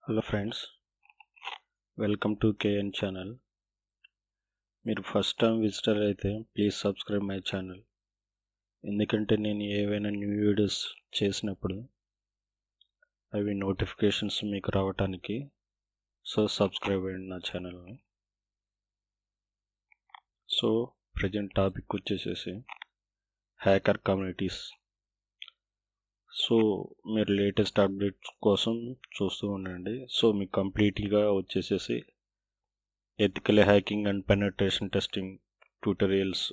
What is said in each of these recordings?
Hello friends, welcome to KN channel. మీరు first time visitor అయితే please subscribe my channel. ఎందుకంటే నేను ఏవైనా న్యూ వీడియోస్ చేసినప్పుడు అవి నోటిఫికేషన్స్ మీకు రావడానికి. సో సబ్స్క్రైబ్ అయ్యండి నా ఛానల్ని. సో ప్రజెంట్ టాపిక్ వచ్చేసేసి హ్యాకర్ కమ్యూనిటీస్. సో మీరు లేటెస్ట్ అప్డేట్స్ కోసం చూస్తూ ఉండండి. సో మీకు కంప్లీట్గా వచ్చేసేసి ethical hacking and penetration testing tutorials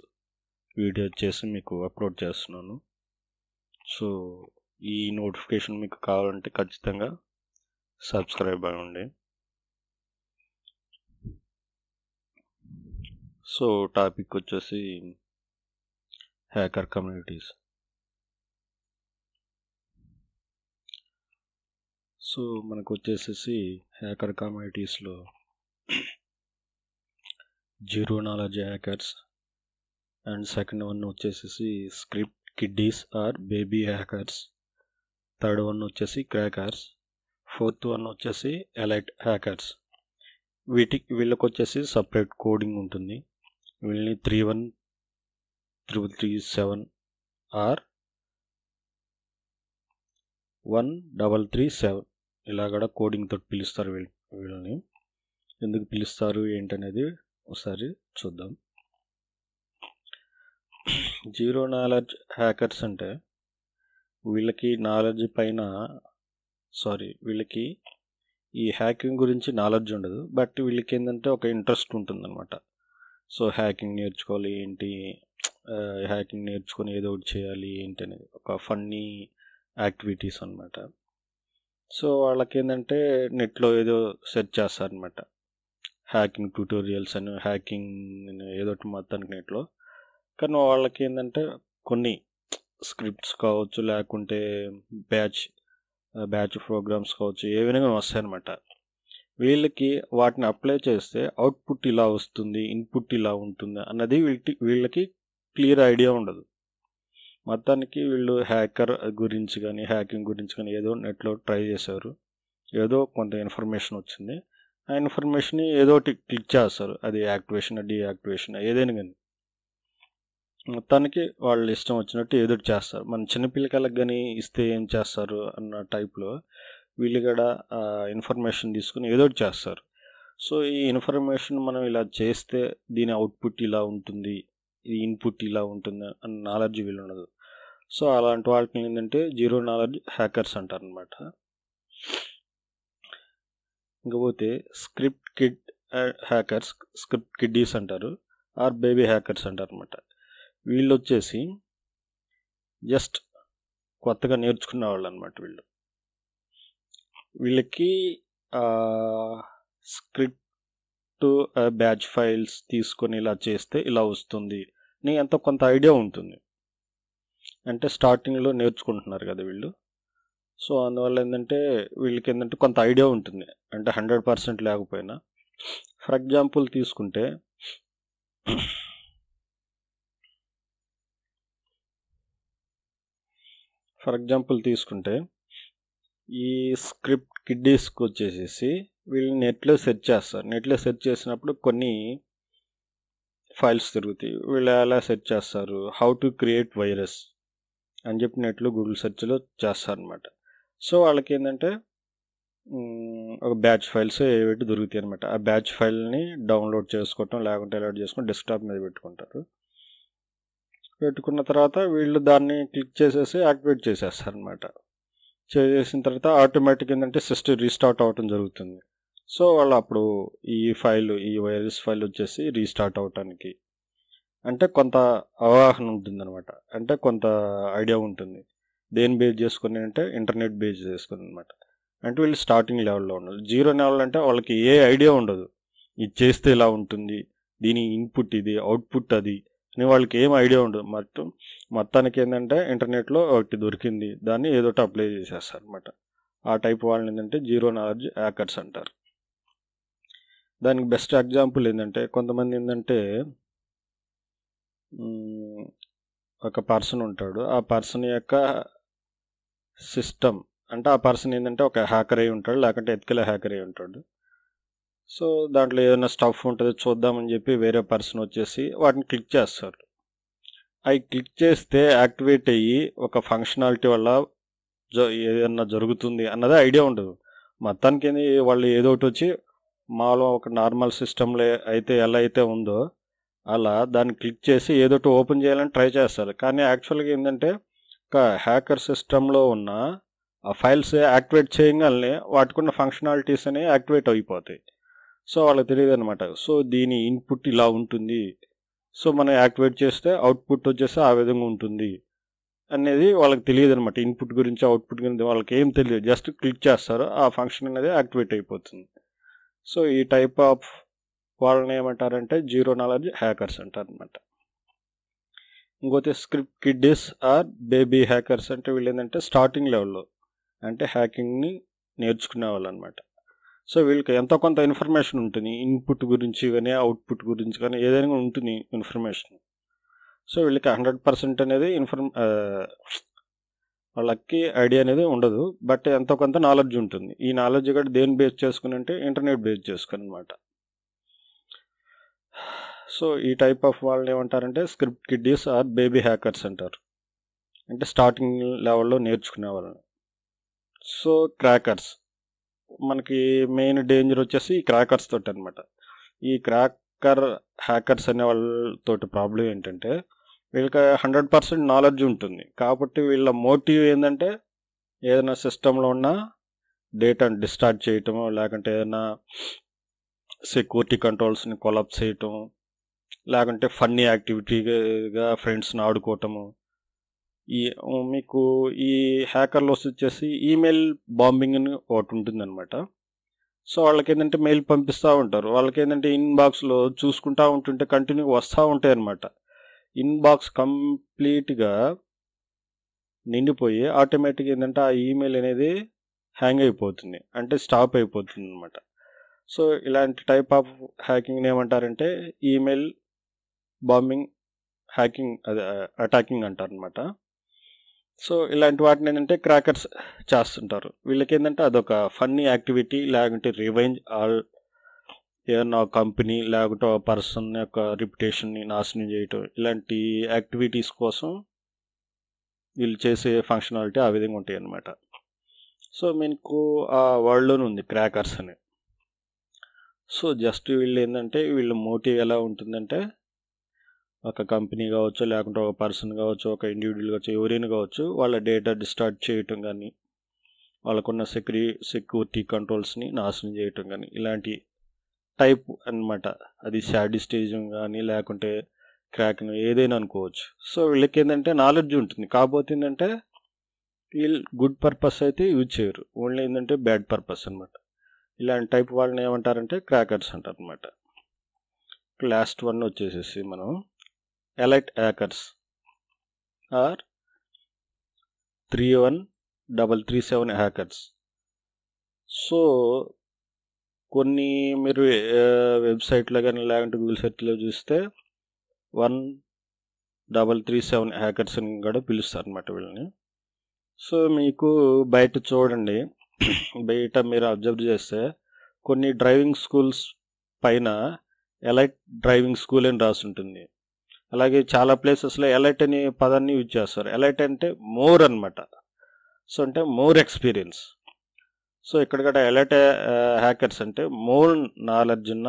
video చేసి మీకు అప్లోడ్ చేస్తున్నాను. సో ఈ నోటిఫికేషన్ మీకు కావాలంటే ఖచ్చితంగా సబ్స్క్రైబ్ అవ్వండి. సో టాపిక్ వచ్చేసి హ్యాకర్ కమ్యూనిటీస్. సో మనకు వచ్చేసేసి హ్యాకర్ కమ్యూనిటీస్లో zero knowledge hackers and second one వచ్చేసేసి script kiddies or baby hackers, third one వచ్చేసి క్రాకర్స్, ఫోర్త్ వన్ వచ్చేసి ఎలైట్ హ్యాకర్స్. వీళ్ళకి వచ్చేసి సపరేట్ కోడింగ్ ఉంటుంది. వీళ్ళని 31337 ఆర్ 1337 ఇలా కూడా కోడింగ్ తోటి పిలుస్తారు. వీళ్ళని ఎందుకు పిలుస్తారు ఏంటనేది ఒకసారి చూద్దాం. జీరో నాలెడ్జ్ హ్యాకర్స్ అంటే వీళ్ళకి వీళ్ళకి ఈ హ్యాకింగ్ గురించి నాలెడ్జ్ ఉండదు, బట్ వీళ్ళకి ఏంటంటే ఒక ఇంట్రెస్ట్ ఉంటుందన్నమాట. సో హ్యాకింగ్ నేర్చుకోవాలి ఏంటి, హ్యాకింగ్ నేర్చుకొని ఏదో ఒకటి చేయాలి ఏంటి అనేది ఒక ఫన్నీ యాక్టివిటీస్ అన్నమాట. సో వాళ్ళకి ఏంటంటే నెట్లో ఏదో సెర్చ్ చేస్తారనమాట, హ్యాకింగ్ ట్యూటోరియల్స్ అని, హ్యాకింగ్ ఏదో ఒకటి మొత్తానికి నెట్లో. కానీ వాళ్ళకి ఏంటంటే కొన్ని స్క్రిప్ట్స్ కావచ్చు, లేకుంటే బ్యాచ్ ప్రోగ్రామ్స్ కావచ్చు, ఏవైనా వస్తాయన్నమాట. వీళ్ళకి వాటిని అప్లై చేస్తే అవుట్పుట్ ఇలా వస్తుంది, ఇన్పుట్ ఇలా ఉంటుంది అన్నది వీళ్ళకి క్లియర్ ఐడియా ఉండదు. మొత్తానికి వీళ్ళు హ్యాకర్ గురించి కానీ హ్యాకింగ్ గురించి కానీ ఏదో నెట్లో ట్రై చేశారు, ఏదో కొంత ఇన్ఫర్మేషన్ వచ్చింది, ఆ ఇన్ఫర్మేషన్ ఏదో ఒకటి క్లిక్ చేస్తారు. అది యాక్టివేషన్ డీయాక్టివేషన్ ఏదైనా కానీ మొత్తానికి వాళ్ళు ఇష్టం వచ్చినట్టు ఏదో ఒకటి చేస్తారు. మన చిన్నపిల్లకాయలకు కానీ ఇస్తే ఏం చేస్తారు అన్న టైప్లో వీళ్ళు కూడా ఇన్ఫర్మేషన్ తీసుకుని ఏదో ఒకటి చేస్తారు. సో ఈ ఇన్ఫర్మేషన్ మనం ఇలా చేస్తే దీని అవుట్పుట్ ఇలా ఉంటుంది, ఈ ఇన్పుట్ ఇలా ఉంటుంది అన్న నాలెడ్జ్ వీళ్ళు ఉండదు. సో అలాంటి వాళ్ళకి ఏంటంటే జీరో నాలెడ్జ్ హ్యాకర్స్ అంటారు అనమాట. ఇంకపోతే స్క్రిప్ట్ హ్యాకర్స్, స్క్రిప్ట్ కిడ్డీస్ అంటారు, ఆర్ బేబీ హ్యాకర్స్ అంటారు అనమాట. వీళ్ళు వచ్చేసి జస్ట్ కొత్తగా నేర్చుకున్న వాళ్ళు అనమాట. వీళ్ళకి స్క్రిప్ట్ బ్యాచ్ ఫైల్స్ తీసుకొని ఇలా చేస్తే ఇలా వస్తుంది అని ఎంతో కొంత ఐడియా ఉంటుంది. అంటే స్టార్టింగ్లో నేర్చుకుంటున్నారు కదా వీళ్ళు. సో అందువల్ల ఏంటంటే వీళ్ళకి ఏంటంటే కొంత ఐడియా ఉంటుంది, అంటే 100% లేకపోయినా. ఫర్ ఎగ్జాంపుల్ తీసుకుంటే ఈ స్క్రిప్ట్ కిడ్డీస్కి వచ్చేసేసి వీళ్ళు నెట్లో సెర్చ్ చేస్తారు. నెట్లో సెర్చ్ చేసినప్పుడు కొన్ని ఫైల్స్ తిరుగుతాయి. వీళ్ళు ఎలా సెర్చ్ చేస్తారు, హౌ టు క్రియేట్ వైరస్ అని చెప్పి నెట్లో గూగుల్ సెర్చ్లో చేస్తారనమాట. సో వాళ్ళకి ఏంటంటే ఒక బ్యాచ్ ఫైల్స్ ఏవైతే దొరుకుతాయి అనమాట. ఆ బ్యాచ్ ఫైల్ని డౌన్లోడ్ చేసుకోవటం, లేకుంటే అలౌట్ చేసుకొని డెస్క్టాప్ మీద పెట్టుకుంటారు. పెట్టుకున్న తర్వాత వీళ్ళు దాన్ని క్లిక్ చేసేసి యాక్టివేట్ చేసేస్తారనమాట. చేసిన తర్వాత ఆటోమేటిక్ ఏంటంటే సిస్టమ్ రీస్టార్ట్ అవ్వటం జరుగుతుంది. సో వాళ్ళు అప్పుడు ఈ వైరస్ ఫైల్ వచ్చేసి రీస్టార్ట్ అవటానికి అంటే కొంత అవగాహన ఉంటుందన్నమాట, అంటే కొంత ఐడియా ఉంటుంది. దేని బేస్ చేసుకుని అంటే ఇంటర్నెట్ బేస్ చేసుకుని అనమాట. అంటే వీళ్ళు స్టార్టింగ్ లెవెల్లో ఉండాలి. జీరో లెవెల్ అంటే వాళ్ళకి ఏ ఐడియా ఉండదు, ఇది చేస్తే ఇలా ఉంటుంది, దీని ఇన్పుట్ ఇది, అవుట్పుట్ అది అని వాళ్ళకి ఏం ఐడియా ఉండదు. మొత్తానికి ఏంటంటే ఇంటర్నెట్లో ఒకటి దొరికింది, దాన్ని ఏదో ఒకటి అప్లై చేసేస్తారు అనమాట. ఆ టైప్ వాళ్ళని ఏంటంటే జీరో నాలెడ్జ్ హ్యాకర్స్ అంటారు. దానికి బెస్ట్ ఎగ్జాంపుల్ ఏంటంటే కొంతమంది ఏంటంటే ఒక పర్సన్ ఉంటాడు, ఆ పర్సన్ యొక్క సిస్టమ్ అంటే ఆ పర్సన్ ఏంటంటే ఒక హ్యాకర్ అయి ఉంటాడు, లేకుంటే ఎథికల్ హ్యాకర్ అయి ఉంటాడు. సో దాంట్లో ఏదైనా స్టఫ్ ఉంటుంది చూద్దామని చెప్పి వేరే పర్సన్ వచ్చేసి వాటిని క్లిక్ చేస్తారు. అవి క్లిక్ చేస్తే యాక్టివేట్ అయ్యి ఒక ఫంక్షనాలిటీ వల్ల ఏదన్నా జరుగుతుంది అన్నది ఐడియా ఉండదు. మొత్తానికి వాళ్ళు ఏదో ఒకటి వచ్చి మాలో ఒక నార్మల్ సిస్టంలో అయితే ఎలా అయితే ఉందో అలా దాన్ని క్లిక్ చేసి ఏదో ఒకటి ఓపెన్ చేయాలని ట్రై చేస్తారు. కానీ యాక్చువల్గా ఏంటంటే ఒక హ్యాకర్ సిస్టంలో ఉన్న ఆ ఫైల్స్ యాక్టివేట్ చేయగానే వాటికున్న ఫంక్షనాలిటీస్ అనేవి యాక్టివేట్ అయిపోతాయి. సో వాళ్ళకి తెలియదు అనమాట. సో దీని ఇన్పుట్ ఇలా ఉంటుంది, సో మనం యాక్టివేట్ చేస్తే అవుట్పుట్ వచ్చేసి ఆ విధంగా ఉంటుంది అనేది వాళ్ళకి తెలియదు అనమాట. ఇన్పుట్ గురించి అవుట్పుట్ గురించి వాళ్ళకి ఏం తెలియదు, జస్ట్ క్లిక్ చేస్తారు, ఆ ఫంక్షన్ అనేది యాక్టివేట్ అయిపోతుంది. సో ఈ టైప్ ఆఫ్ వాళ్ళని ఏమంటారంటే జీరో నాలెడ్జ్ హ్యాకర్స్ అంటారు అనమాట. ఇంకోటి script kiddies or baby hackers. అంటే వీళ్ళు ఏంటంటే స్టార్టింగ్ లెవెల్లో అంటే హ్యాకింగ్ని నేర్చుకునే వాళ్ళు అనమాట. సో వీళ్ళకి ఎంతో కొంత ఇన్ఫర్మేషన్ ఉంటుంది, ఇన్పుట్ గురించి కానీ అవుట్పుట్ గురించి కానీ ఏదైనా ఉంటుంది ఇన్ఫర్మేషన్. సో వీళ్ళకి 100% అనేది వాళ్ళకి ఐడియా అనేది ఉండదు, బట్ ఎంతో కొంత నాలెడ్జ్ ఉంటుంది. ఈ నాలెడ్జ్ కూడా దేని బేస్ చేసుకుని అంటే ఇంటర్నెట్ బేస్ చేసుకుని అనమాట. సో ఈ టైప్ ఆఫ్ వాళ్ళని ఏమంటారంటే script kiddies or baby hackers అంటారు, అంటే స్టార్టింగ్ లెవెల్లో నేర్చుకునే వాళ్ళని. సో క్రాకర్స్, మనకి మెయిన్ డేంజర్ వచ్చేసి ఈ క్రాకర్స్ తోటి అనమాట. ఈ క్రాకర్ హ్యాకర్స్ అనే వాళ్ళతోటి ప్రాబ్లం ఏంటంటే వీళ్ళకి 100% నాలెడ్జ్ ఉంటుంది, కాబట్టి వీళ్ళ మోటివ్ ఏంటంటే ఏదైనా సిస్టంలో ఉన్న డేటాను డిస్టార్ట్ చేయటము, లేకుంటే ఏదైనా సెక్యూరిటీ కంట్రోల్స్ని కొలాప్స్ చేయటం, లేకుంటే ఫన్నీ యాక్టివిటీగా ఫ్రెండ్స్ని ఆడుకోవటము. మీకు ఈ హ్యాకర్లోస్ వచ్చేసి ఈమెయిల్ బాంబింగ్ అని ఒకటి ఉంటుందన్నమాట. సో వాళ్ళకి ఏంటంటే మెయిల్ పంపిస్తూ ఉంటారు, వాళ్ళకి ఏంటంటే ఇన్బాక్స్లో చూసుకుంటూ ఉంటుంటే కంటిన్యూ వస్తూ ఉంటాయి అన్నమాట. ఇన్బాక్స్ కంప్లీట్గా నిండిపోయి ఆటోమేటిక్గా ఏంటంటే ఆ ఈమెయిల్ అనేది హ్యాంగ్ అయిపోతుంది, అంటే స్టాప్ అయిపోతుంది అనమాట. సో ఇలాంటి టైప్ ఆఫ్ హ్యాకింగ్ని ఏమంటారంటే ఈమెయిల్ బాంబింగ్ హ్యాకింగ్, అదే అటాకింగ్ అంటారు అనమాట. సో ఇలాంటి వాటిని ఏంటంటే క్రాకర్స్ చేస్తుంటారు. వీళ్ళకి ఏంటంటే అదొక ఫన్నీ యాక్టివిటీ, లేకుంటే రివెంజ్ ఆల్ ఏదన్నా కంపెనీ లేకుంటే ఒక పర్సన్ యొక్క రిప్యుటేషన్ని నాశనం చేయటం, ఇలాంటి యాక్టివిటీస్ కోసం వీళ్ళు చేసే ఫంక్షనాలిటీ ఆ విధంగా ఉంటాయి అన్నమాట. సో మీకు ఆ వరల్డ్లోనే ఉంది క్రాకర్స్ అని. సో జస్ట్ వీళ్ళు ఏంటంటే వీళ్ళ మోటివ్ ఎలా ఉంటుందంటే ఒక కంపెనీ కావచ్చు, లేకుంటే ఒక పర్సన్ కావచ్చు, ఒక ఇండివిజువల్ కావచ్చు, ఎవరైనా కావచ్చు, వాళ్ళ డేటా డిస్టార్ట్ చేయటం కానీ, వాళ్ళకున్న సెక్యూరిటీ కంట్రోల్స్ని నాశనం చేయటం కానీ, ఇలాంటి టైప్ అన్నమాట. అది శాడిస్టేజం కానీ లేకుంటే క్రాకింగ్ ఏదైనా అనుకోవచ్చు. సో వీళ్ళకి ఏంటంటే నాలెడ్జ్ ఉంటుంది, కాకపోతే ఏంటంటే వీళ్ళు గుడ్ పర్పస్ అయితే యూజ్ చేయరు, ఓన్లీ ఏంటంటే బ్యాడ్ పర్పస్ అనమాట. ఇలాంటి టైప్ వాళ్ళని ఏమంటారంటే క్రాకర్స్ అంటారు అనమాట. లాస్ట్ వన్ వచ్చేసేసి మనం elite hackers or 31337 hackers. So కొన్ని మీరు వెబ్సైట్లో కానీ లేకుంటే గూగుల్ సెర్చ్లో చూస్తే 1337 హ్యాకర్స్ అని కూడా పిలుస్తారు అనమాట వీళ్ళని. సో మీకు బయట చూడండి, బయట మీరు అబ్జర్వ్ చేస్తే కొన్ని డ్రైవింగ్ స్కూల్స్ పైన ఎలైట్ డ్రైవింగ్ స్కూల్ అని రాసి ఉంటుంది. అలాగే చాలా ప్లేసెస్లో ఎలైట్ అనే పదాన్ని యూజ్ చేస్తారు. ఎలైట్ అంటే మోర్ అనమాట, సో అంటే మోర్ ఎక్స్పీరియన్స్. సో ఇక్కడ కూడా ఎలైట్ హ్యాకర్స్ అంటే మోర్ నాలెడ్జ్ ఉన్న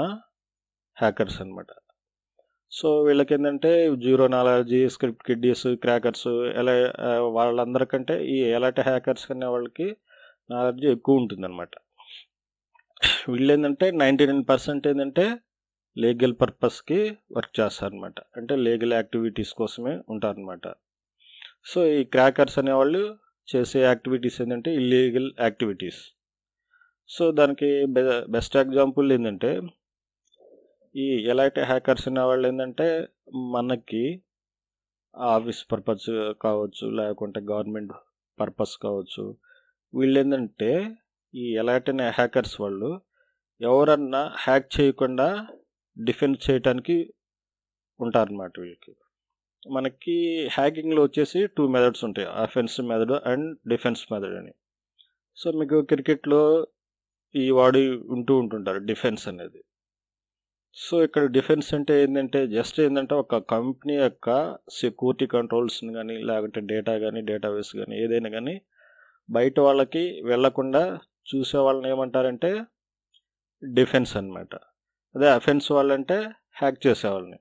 హ్యాకర్స్ అనమాట. సో వీళ్ళకి ఏంటంటే zero knowledge, script kiddies, crackers ఎలా వాళ్ళందరికంటే ఈ ఎలైట్ హ్యాకర్స్ కన్నా వాళ్ళకి నాలెడ్జ్ ఎక్కువ ఉంటుందన్నమాట. వీళ్ళు ఏంటంటే 99% ఏంటంటే లీగల్ పర్పస్కి వర్క్ చేస్తారనమాట, అంటే లీగల్ యాక్టివిటీస్ కోసమే ఉంటారనమాట. సో ఈ క్రాకర్స్ అనేవాళ్ళు చేసే యాక్టివిటీస్ ఏంటంటే ఇల్లీగల్ యాక్టివిటీస్. సో దానికి బెస్ట్ ఎగ్జాంపుల్ ఏంటంటే ఈ ఎలైట్ హ్యాకర్స్ అనేవాళ్ళు ఏంటంటే మనకి ఆఫీస్ పర్పస్ కావచ్చు, లేకుంటే గవర్నమెంట్ పర్పస్ కావచ్చు. వీళ్ళు ఏంటంటే ఈ ఎలైట్ అనే హ్యాకర్స్ వాళ్ళు ఎవరన్నా హ్యాక్ చేయకుండా డిఫెన్స్ చేయడానికి ఉంటారన్నమాట. వీళ్ళకి మనకి హ్యాకింగ్లో వచ్చేసి 2 మెథడ్స్ ఉంటాయి, offence method and defence method అని. సో మీకు క్రికెట్లో ఈ వాడి ఉంటుంటారు డిఫెన్స్ అనేది. సో ఇక్కడ డిఫెన్స్ అంటే ఏంటంటే జస్ట్ ఏంటంటే ఒక కంపెనీ యొక్క సెక్యూరిటీ కంట్రోల్స్ని కానీ లేకపోతే డేటా కానీ డేటాబేస్ కానీ ఏదైనా కానీ బయట వాళ్ళకి వెళ్లకుండా చూసే వాళ్ళని ఏమంటారంటే డిఫెన్స్ అన్నమాట. అదే అఫెన్స్ వాళ్ళంటే హ్యాక్ చేసేవాళ్ళని.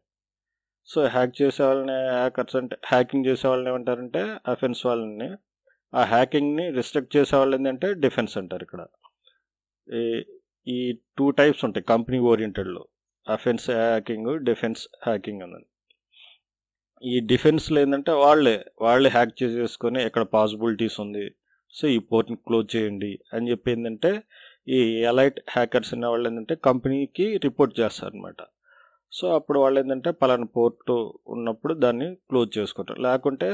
సో హ్యాక్ చేసే వాళ్ళని హ్యాకర్స్ అంటే హ్యాకింగ్ చేసే వాళ్ళని ఏమంటారంటే అఫెన్స్ వాళ్ళని. ఆ హ్యాకింగ్ని రిస్ట్రిక్ట్ చేసే వాళ్ళు ఏంటంటే డిఫెన్స్ అంటారు. ఇక్కడ ఈ 2 టైప్స్ ఉంటాయి కంపెనీ ఓరియంటెడ్లో, అఫెన్స్ హ్యాకింగ్, డిఫెన్స్ హ్యాకింగ్ అన్నది. ఈ డిఫెన్స్లో ఏంటంటే వాళ్ళే హ్యాక్ చేసేసుకొని ఎక్కడ పాసిబిలిటీస్ ఉంది, సో ఈ పోర్ట్ని క్లోజ్ చేయండి అని చెప్పి ఏంటంటే ఈ ఎలైట్ హ్యాకర్స్ అనే వాళ్ళు ఏంటంటే కంపెనీకి రిపోర్ట్ చేస్తారు అనమాట. సో అప్పుడు వాళ్ళు ఏంటంటే పలానా పోర్ట్ ఉన్నప్పుడు దాన్ని క్లోజ్ చేసుకుంటారు. లేకుంటే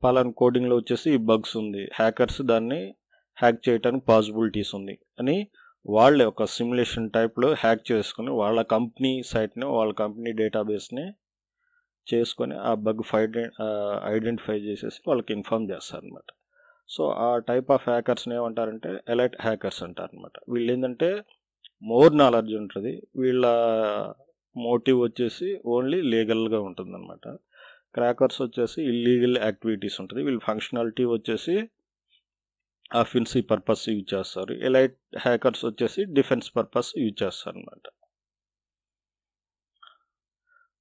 పలానా కోడింగ్లో వచ్చేసి ఈ బగ్స్ ఉంది, హ్యాకర్స్ దాన్ని హ్యాక్ చేయడానికి పాసిబిలిటీస్ ఉంది అని వాళ్ళే ఒక సిమ్యులేషన్ టైప్లో హ్యాక్ చేసుకుని వాళ్ళ కంపెనీ సైట్ని వాళ్ళ కంపెనీ డేటాబేస్ని చేసుకొని ఆ బగ్ ఐడెంటిఫై చేసేసి వాళ్ళకి ఇన్ఫార్మ్ చేస్తారు అనమాట. సో ఆ టైప్ ఆఫ్ హ్యాకర్స్ని ఏమంటారంటే ఎలైట్ హ్యాకర్స్ అంటారు అనమాట. వీళ్ళు ఏంటంటే మోర్ నాలెడ్జ్ ఉంటుంది, వీళ్ళ మోటివ్ వచ్చేసి ఓన్లీ లీగల్గా ఉంటుంది అనమాట. క్రాకర్స్ వచ్చేసి ఇల్లీగల్ యాక్టివిటీస్ ఉంటుంది, వీళ్ళ ఫంక్షనాలిటీ వచ్చేసి అఫెన్సివ్ పర్పస్ యూజ్ చేస్తారు. ఎలైట్ హ్యాకర్స్ వచ్చేసి డిఫెన్స్ పర్పస్ యూజ్ చేస్తారు అనమాట.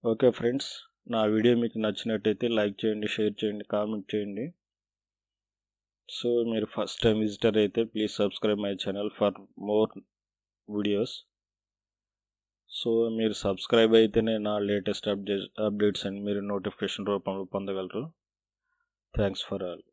ఓకే ఫ్రెండ్స్, నా వీడియో మీకు నచ్చినట్టయితే లైక్ చేయండి, షేర్ చేయండి, కామెంట్ చేయండి. సో మీరు ఫస్ట్ టైం విజిటర్ అయితే please subscribe my channel for more videos. So మీరు సబ్స్క్రైబ్ అయితేనే నా లేటెస్ట్ అప్డేట్స్ అని మీరు నోటిఫికేషన్ రూపంలో పొందగలరు. Thanks for all.